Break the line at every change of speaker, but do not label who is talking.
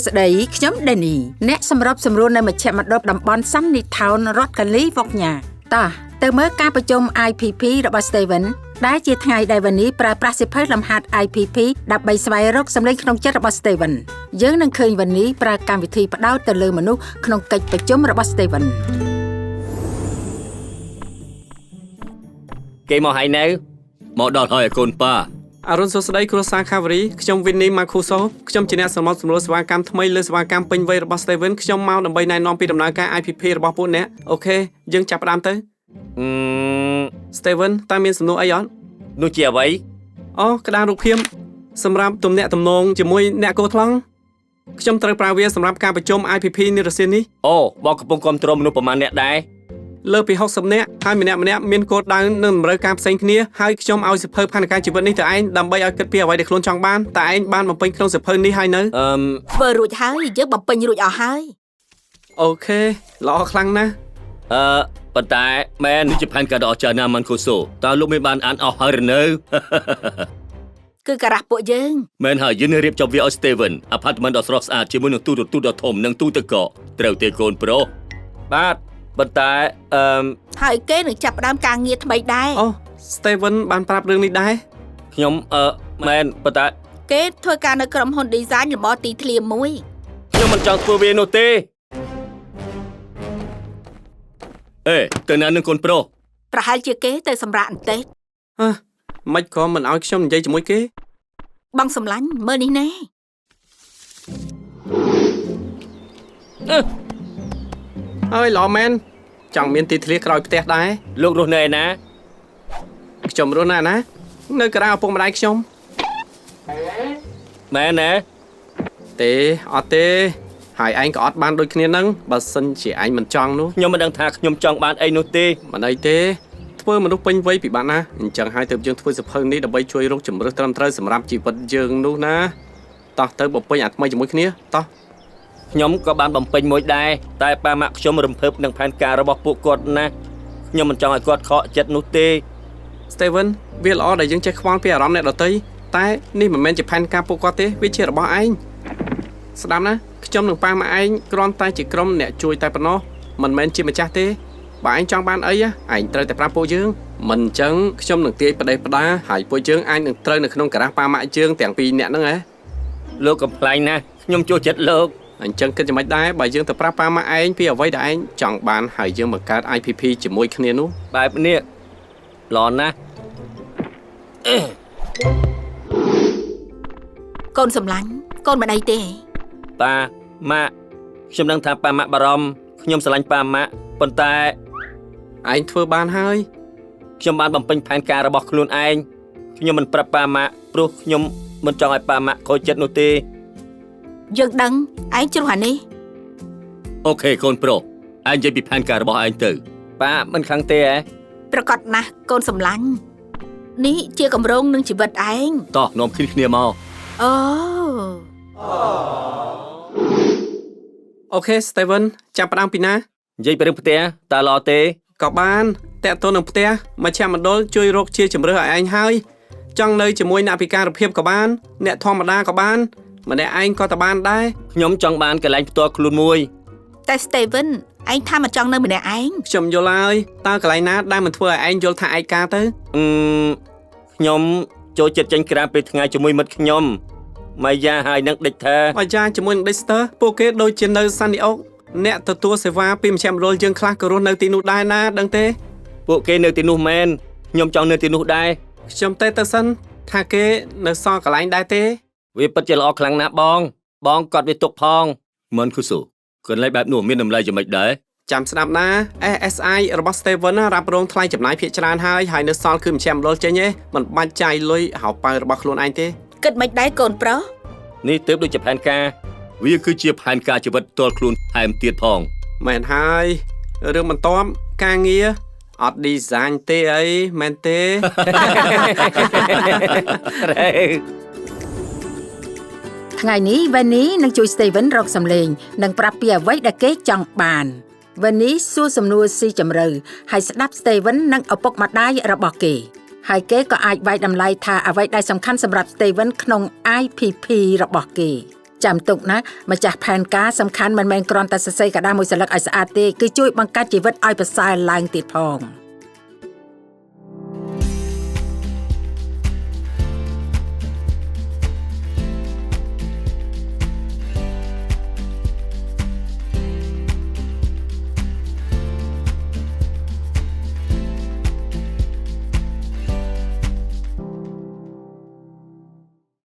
ស្ដីខ្ញុំ Danny អ្នកសម្របសម្រួលនៅមជ្ឈមណ្ឌលតំបន់ Sunny Town រដ្ឋកាលីហ្វ័រញ៉ាតោះទៅមើលការប្រជុំ IPP របស់ Steven ដែលជាថ្ងៃដែលវ៉ានីប្រើប្រាស់សិភៅលំហាត់ IPP ដើម្បីស្វែងរកសម្លេងក្នុងចិត្តរបស់ Steven យើងនឹងឃើញវ៉ានីប្រើកម្មវិធីផ្ដោតទៅលើមនុស្សក្នុងកិច្ចប្រជុំរបស់ Steven
គេមកហើយនៅមកដល់ហើយកូនប៉ា
អរុនសួស្ដីគ្រួសារខាវរីខ្ញុំវិននីម៉ាខូសូខ្ញុំជាអ្នកសម្របសម្រួលសេវាកម្មថ្មីលើសេវាកម្មពេញវ័យរបស់ Steven ខ្ញុំមកដើម្បីណែនាំពីដំណើរការ IPP របស់ពួកអ្នកអូខេយើងចាប់ផ្ដើមទៅ Steven តើមានសំណួរអីអត់
នោះជាអ្វី
អូក្តាររូបភាពសម្រាប់ទំនាក់ទំនងជាមួយអ្នកគោថ្លង់ខ្ញុំត្រូវប្រើវាសម្រាប់ការប្រជុំ IPP នេះរសៀលនេះ
អូបងកំពុងគ្រប់គ្រងមនុស្សប្រមាណអ្នកដែរ
លើពី60នាក់ហើយម្នាក់មានគោលដៅនិងតម្រូវការផ្សេងគ្នាហើយខ្ញុំឲ្យសិភៅផែនការជីវិតនេះទៅឯងដើម្បីឲ្យគិតពីអ្វីដែលខ្លួនចង់បានតែឯងបានបំពេញក្នុងសិភៅនេះហើយនៅ
ធ្វើរួចហើយយើងបំពេញរួចអស់ហើយ
អូខេល្អខ្លាំងណាស់
ប៉ុន្តែមែននេះជាផែនការដ៏អស្ចារ្យណាស់ម៉ាន់ខូសូតើលោកមានបានអានអស់ហើយឬនៅ
គឺការ៉ាស់ពួកយើង
មែនហើយយើងនឹងរៀបចំវាឲ្យ Steven អាផាតមិនដ៏ស្រស់ស្អាតជាមួយនឹងទូរទស្សន៍ដ៏ធំនិងទូទឹកកកត្រូវទេកូនប្រុសបាទប៉ុន្តែ
ហើយគេនឹងចាប់ផ្ដើមការងារថ្មីដែរ
អូ Steven បានប្រាប់រឿងនេះដែរ
ខ្ញុំមែនប៉ុន្តែ
គេធ្វើការនៅក្រុមហ៊ុន design លម្អទីធ្លាមួយ
ខ្ញុំមិនចង់ធ្វើវានោះទេទៅណានឹងកូនប្រុស
ប្រហែលជាគេទៅសម្រាប់អន្តិច
មិនក៏មិនឲ្យខ្ញុំនិយាយជាមួយគេ
បងសម្លាញ់មើលនេះណែ
ហើយល្អមែនចង់មានទីធ្លាក្រោយផ្ទះដែរ
លោករស់នៅឯណា
ខ្ញុំរស់នៅណានៅក្រៅឪពុកម្ដាយខ្ញុំ
មែនណា
ទេអត់ទេហើយឯងក៏អត់បានដូចគ្នានឹងបើសិនជាឯងមិនចង់នោះ
ខ្ញុំមិនដឹងថាខ្ញុំចង់បានអីនោះទេ
មិនអីទេធ្វើមនុស្សពេញវ័យពិបាកណាស់អញ្ចឹងហើយទើបយើងធ្វើសិភៅនេះដើម្បីជួយរកជំរើសត្រឹមត្រូវសម្រាប់ជីវិតយើងនោះណាតោះទៅបំពេញអាថ្មីជាមួយគ្នាតោះ
ខ្ញុំក៏បានបំពេញមួយដែរតែប៉ាម៉ាក់ខ្ញុំរំភើបនឹងផែនការរបស់ពួកគាត់ណាខ្ញុំមិនចង់ឲ្យគាត់ខកចិត្តនោះទេ
Steven វាល្អដែលយើងចេះខ្វល់ពីអារម្មណ៍អ្នកដទៃតែនេះមិនមែនជាផែនការពួកគាត់ទេវាជារបស់ឯងស្ដាប់ណាខ្ញុំនឹងប៉ាម៉ាក់ឯងគ្រាន់តែជាក្រុមអ្នកជួយតែប៉ុណ្ណោះមិនមែនជាម្ចាស់ទេបើឯងចង់បានអីឯងត្រូវតែប្រាប់ពួកយើងមិនអញ្ចឹងខ្ញុំនឹងទាយផ្ដេសផ្ដាហើយពួកយើងអាចនឹងត្រូវនៅក្នុងការ៉ាស់ប៉ាម៉ាក់យើងទាំងពីរនាក់ហ្នឹង
លោកកំ pl ែងណាខ្ញុំចូលចិត្តលោក
អញ្ចឹងគិតយ៉ាងម៉េចដែរបើយើងទៅប្រាប់ប៉ាម៉ាក់ឯងពីអ្វីដែលឯងចង់បានហើយយើងបង្កើត IPP ជាមួយគ្នានោះ
បែបនេះល្អណាស់
កូនសម្លាញ់កូនមិនអីទេ
ប៉ាម៉ាក់ខ្ញុំដឹងថាប៉ាម៉ាក់បារម្ភខ្ញុំស្រឡាញ់ប៉ាម៉ាក់ប៉ុន្តែ
ឯងធ្វើបានហើយ
ខ្ញុំបានបំពេញផែនការរបស់ខ្លួនឯងខ្ញុំមិនប្រាប់ប៉ាម៉ាក់ព្រោះខ្ញុំមិនចង់ឲ្យប៉ាម៉ាក់ខូចចិត្តនោះទេ
យើងដឹងឯងជ្រុះអានេះ
អូខេកូនប្រុសឯងនិយាយពីផែនការរបស់ឯងទៅប៉ាមិនខឹងទេ
ប្រកាសណាស់កូនសម្លាញ់នេះជាកម្រងនឹងជីវិតឯង
តោះនាំគ្នាមក
អូខេ Steven ចាប់ផ្ដើមពីណា
និយាយពីរឿងផ្ទះតើល្អទេ
ក៏បានតាក់ទងនឹងផ្ទះមជ្ឈមណ្ឌលជួយរកជាជំរើសឲ្យឯងហើយចង់នៅជាមួយអ្នកពិការភាពក៏បានអ្នកធម្មតាក៏បានម្នាក់ឯងក៏ទៅបានដែរ
ខ្ញុំចង់បានកន្លែងផ្ទាល់ខ្លួនមួយ
តែ Steven ឯងថាមិនចង់នៅម្នាក់ឯង
ខ្ញុំយល់ហើយតើកន្លែងណាដែលមិនធ្វើឲ្យឯងយល់ថាឯកាទៅ
ខ្ញុំចូលចិត្តចេញក្រៅពេលថ្ងៃជាមួយមិត្តខ្ញុំម៉ៃយ៉ាហើយនឹងដេកថា
ម៉ៃយ៉ាជាមួយនឹង Dexter ពួកគេដូចជានៅ Sunny Oak អ្នកទទួលសេវាពីមជ្ឈមណ្ឌលយើងខ្លះក៏រស់នៅទីនោះដែរណាដឹងទេ
ពួកគេនៅទីនោះមែនខ្ញុំចង់នៅទីនោះដែរ
ខ្ញុំទៅសិនថាគេនៅសល់កន្លែងដែរទេ
វាពិតជាល្អខ្លាំងណាស់បងគាត់វាទុកផងមិនគូស៊ូកន្លែងបែបនោះមានតម្លៃយ៉ាងម៉េចដែរ
ចាំស្ដាប់ណា SSI របស់ Steven រ៉ាប់រងថ្លៃចំណាយភាគច្រើនហើយនៅសល់គឺមជ្ឈមណ្ឌលចេញទេមិនបាច់ចាយលុយហៅប៉ៅរបស់ខ្លួនឯងទេ
គិតមិនដែរកូនប្រុស
នេះទើបដូចជាផែនការវាគឺជាផែនការជីវិតផ្ទាល់ខ្លួនថែមទៀតផង
មែនហើយរឿងបន្ទាប់ការងារអត់ design ទេអីមែនទេ
ថ្ងៃនេះ Vanny នឹងជួយ Steven រកសំឡេងនិងប្រាប់ពីអ្វីដែលគេចង់បាន Vanny សួរសំណួរស៊ីជម្រៅហើយស្ដាប់ Steven និងឪពុកម្ដាយរបស់គេហើយគេក៏អាចវាយតម្លៃថាអ្វីដែលសំខាន់សម្រាប់ Steven ក្នុង IPP របស់គេ ចាំទុកណាម្ចាស់ផែនការសំខាន់មិនមែនគ្រាន់តែសរសេរក្តារមួយសន្លឹកឲ្យស្អាតទេគឺជួយបង្កើតជីវិតឲ្យប្រសើរឡើងទៀតផង